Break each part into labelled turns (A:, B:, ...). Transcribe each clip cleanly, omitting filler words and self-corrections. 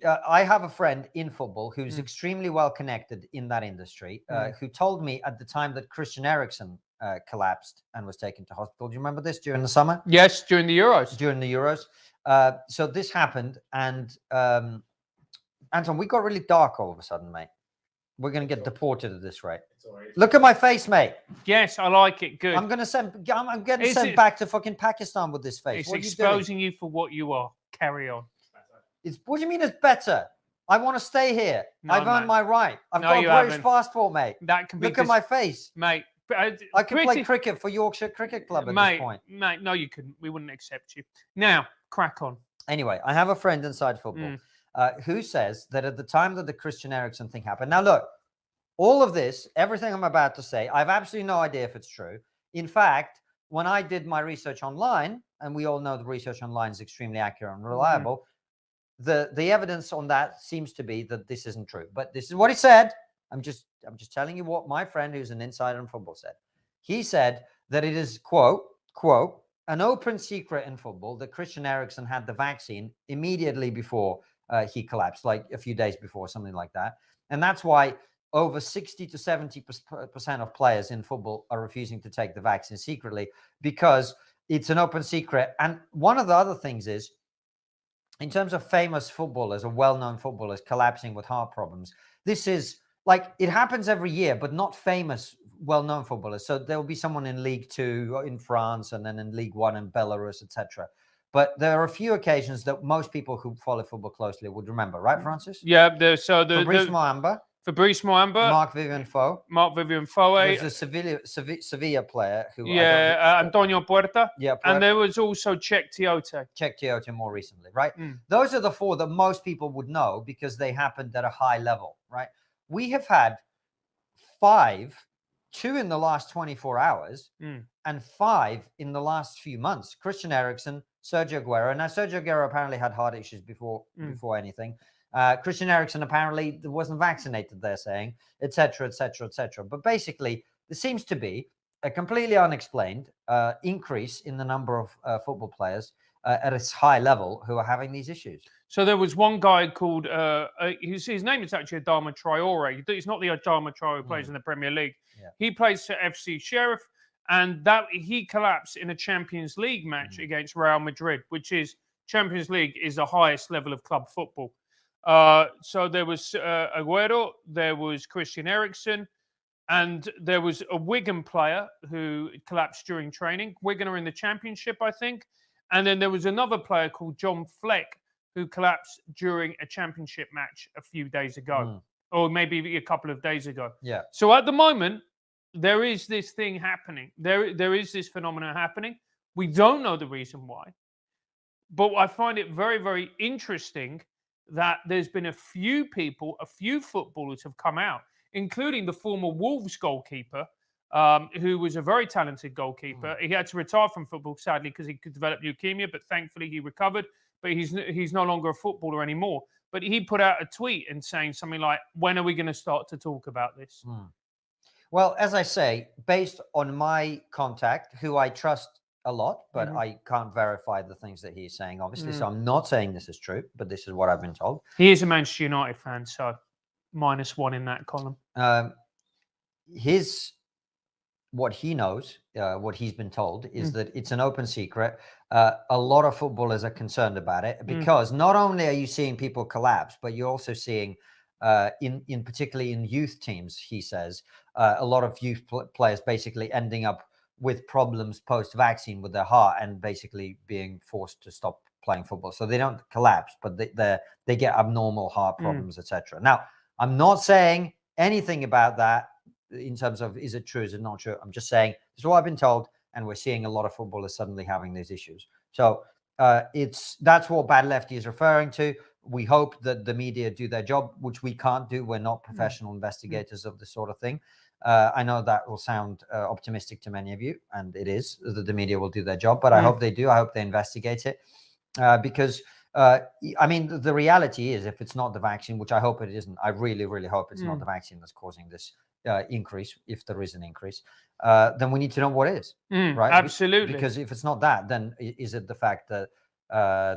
A: I have a friend in football who's extremely well connected in that industry, who told me at the time that Christian Eriksen collapsed and was taken to hospital. Do you remember this during the summer?
B: Yes, during the Euros.
A: During the Euros. So this happened, and Anton, we got really dark all of a sudden, mate. We're going to get deported at this rate. Look at my face, mate.
B: Yes, I like it. Good.
A: I'm getting sent back to fucking Pakistan with this face.
B: It's exposing you for what you are. Carry on.
A: What do you mean it's better? I want to stay here.
B: No,
A: I've earned my right. I've got a British passport, mate.
B: That can be.
A: Look at my face,
B: mate.
A: I could play cricket for Yorkshire Cricket Club at this point.
B: Mate, no, you couldn't. We wouldn't accept you. Now, crack on.
A: Anyway, I have a friend inside football who says that at the time that the Christian Eriksen thing happened. Now, look, all of this, everything I'm about to say, I have absolutely no idea if it's true. In fact, when I did my research online, and we all know the research online is extremely accurate and reliable, the evidence on that seems to be that this isn't true. But this is what he said. I'm just telling you what my friend, who's an insider in football, said. He said that it is, quote, an open secret in football that Christian Eriksen had the vaccine immediately before he collapsed, like a few days before, something like that. And that's why over 60 to 70% of players in football are refusing to take the vaccine secretly, because it's an open secret. And one of the other things is, in terms of famous footballers or well-known footballers collapsing with heart problems, this is like, it happens every year, but not famous, well-known footballers. So there will be someone in League Two in France, and then in League One in Belarus, etc. But there are a few occasions that most people who follow football closely would remember, right, Francis?
B: Yeah.
A: Fabrice Muamba, Mark Vivian Foe.
B: Was
A: a Sevilla player who...
B: Antonio Puerta.
A: Yeah, Puerta.
B: And there was also Czech Tiote.
A: More recently, right? Those are the four that most people would know because they happened at a high level, right? We have had 2 in the last 24 hours and 5 in the last few months. Christian Eriksen, Sergio Aguero. Now, Sergio Aguero apparently had heart issues before anything. Christian Eriksen apparently wasn't vaccinated, they're saying, etc., etc., etc. But basically, there seems to be a completely unexplained increase in the number of football players at a high level who are having these issues.
B: So there was one guy called, his name is actually Adama Traore. He's not the Adama Traore who plays in the Premier League. Yeah. He plays for FC Sheriff, and he collapsed in a Champions League match against Real Madrid, which is, Champions League is the highest level of club football. So there was Aguero, there was Christian Eriksen, and there was a Wigan player who collapsed during training. Wigan are in the Championship, I think. And then there was another player called John Fleck who collapsed during a Championship match a few days ago, or maybe a couple of days ago.
A: Yeah.
B: So at the moment, there is this thing happening. There is this phenomenon happening. We don't know the reason why. But I find it very, very interesting that there's been a few footballers have come out, including the former Wolves goalkeeper, who was a very talented goalkeeper. He had to retire from football, sadly, because he could develop leukemia, but thankfully he recovered. But he's no longer a footballer anymore. But he put out a tweet and saying something like, when are we going to start to talk about this?
A: Well, as I say, based on my contact, who I trust a lot, but I can't verify the things that he's saying, obviously. So I'm not saying this is true, but this is what I've been told.
B: He is a Manchester United fan, so -1 in that column.
A: What he knows, what he's been told, is that it's an open secret. A lot of footballers are concerned about it because not only are you seeing people collapse, but you're also seeing, in particularly in youth teams, he says, a lot of youth players basically ending up with problems post-vaccine with their heart and basically being forced to stop playing football. So they don't collapse, but they get abnormal heart problems, etc. Now, I'm not saying anything about that in terms of is it true, is it not true. I'm just saying this is what I've been told, and we're seeing a lot of footballers suddenly having these issues. So that's what Bad Lefty is referring to. We hope that the media do their job, which we can't do. We're not professional investigators of this sort of thing. I know that will sound optimistic to many of you, and it is, that the media will do their job, but I hope they do. I hope they investigate it because, I mean, the reality is, if it's not the vaccine, which I hope it isn't, I really, really hope it's not the vaccine that's causing this increase, if there is an increase, then we need to know what is, right?
B: Absolutely.
A: Because if it's not that, then is it the fact that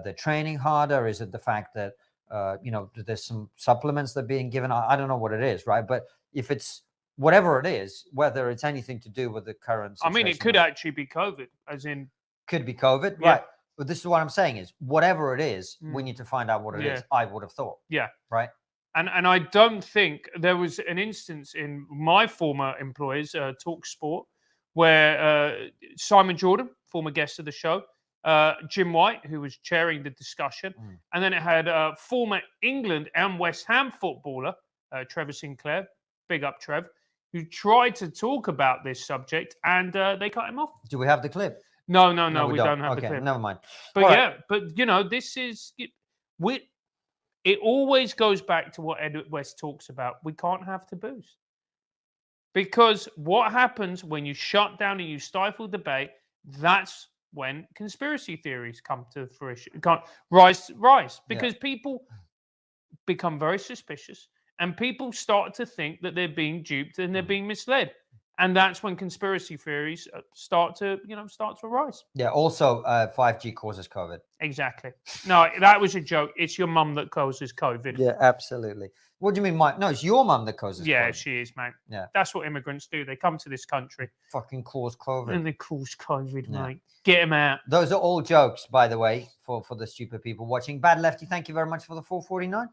A: they're training harder? Is it the fact that there's some supplements that are being given. I don't know what it is, right? But if it's whatever it is, whether it's anything to do with the current situation,
B: I mean, it could actually be COVID, as in
A: could be COVID,
B: Yeah.
A: right? But this is what I'm saying is, whatever it is, we need to find out what it is. I would have thought, right?
B: And I don't think there was an instance in my former employers, TalkSport, where Simon Jordan, former guest of the show, Jim White, who was chairing the discussion, and then it had former England and West Ham footballer Trevor Sinclair, big up Trev, who tried to talk about this subject, and they cut him off.
A: Do we have the clip?
B: No, we don't have the clip.
A: Never mind.
B: But but this is it always goes back to what Edward West talks about. We can't have taboos. Because what happens when you shut down and you stifle debate, that's when conspiracy theories come to fruition, can't rise. Because people become very suspicious and people start to think that they're being duped and they're being misled. And that's when conspiracy theories start to rise.
A: Yeah. Also, 5G causes COVID.
B: Exactly. No, that was a joke. It's your mum that causes COVID.
A: Yeah, absolutely. What do you mean, Mike? No, it's your mum that causes COVID.
B: Yeah, she is, mate.
A: Yeah.
B: That's what immigrants do. They come to this country.
A: Fucking cause COVID.
B: And they cause COVID, mate. Get them out.
A: Those are all jokes, by the way, for the stupid people watching. Bad Lefty, thank you very much for the 449.